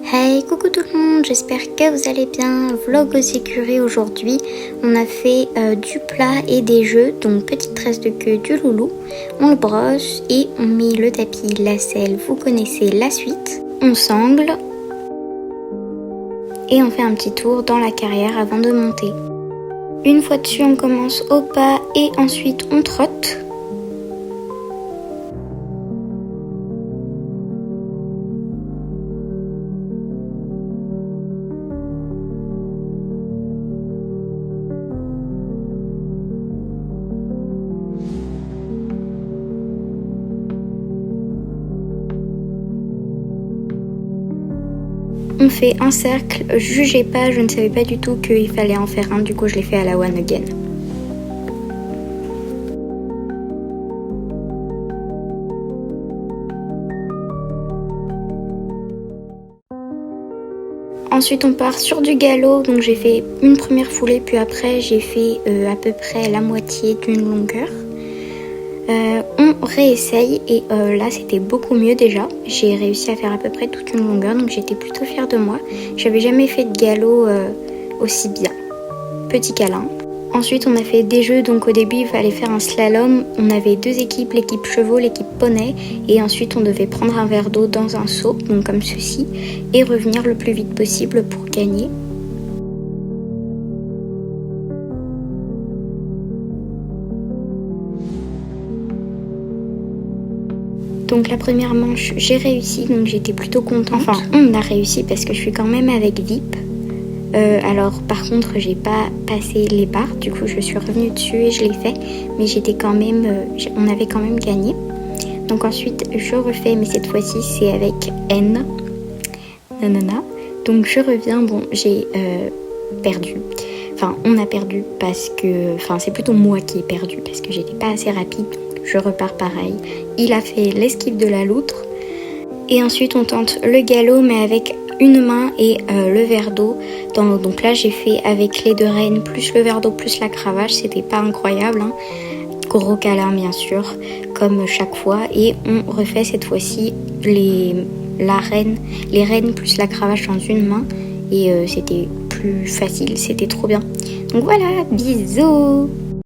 Hey, coucou tout le monde, j'espère que vous allez bien. Vlog au sécurité aujourd'hui. On a fait du plat et des jeux, donc petite tresse de queue du loulou. On le brosse et on met le tapis, la selle, vous connaissez la suite. On sangle et on fait un petit tour dans la carrière avant de monter. Une fois dessus, on commence au pas et ensuite on trotte. On fait un cercle, jugez pas, je ne savais pas du tout qu'il fallait en faire un, du coup je l'ai fait à la one again. Ensuite on part sur du galop, donc j'ai fait une première foulée, puis après j'ai fait à peu près la moitié d'une longueur. On réessaye et là c'était beaucoup mieux déjà. J'ai réussi à faire à peu près toute une longueur, donc j'étais plutôt fière de moi. J'avais jamais fait de galop aussi bien. Petit câlin. Ensuite on a fait des jeux, donc au début il fallait faire un slalom. On avait deux équipes, l'équipe chevaux, l'équipe poney. Et ensuite on devait prendre un verre d'eau dans un seau, donc comme ceci, et revenir le plus vite possible pour gagner. Donc la première manche, j'ai réussi, donc j'étais plutôt contente. Enfin, on a réussi parce que je suis quand même avec VIP. Alors par contre, j'ai pas passé les barres, du coup je suis revenue dessus et je l'ai fait. Mais j'étais quand même, on avait quand même gagné. Donc ensuite, je refais, mais cette fois-ci c'est avec N. Nanana. Donc je reviens, bon, j'ai perdu. Enfin, on a perdu parce que... Enfin, c'est plutôt moi qui ai perdu parce que j'étais pas assez rapide. Je repars pareil. Il a fait l'esquive de la loutre. Et ensuite, on tente le galop, mais avec une main et le verre d'eau. Donc là, j'ai fait avec les deux rênes, plus le verre d'eau, plus la cravache. C'était pas incroyable, hein. Gros câlin, bien sûr, comme chaque fois. Et on refait cette fois-ci les rênes plus la cravache dans une main. Et c'était plus facile, c'était trop bien. Donc voilà, bisous!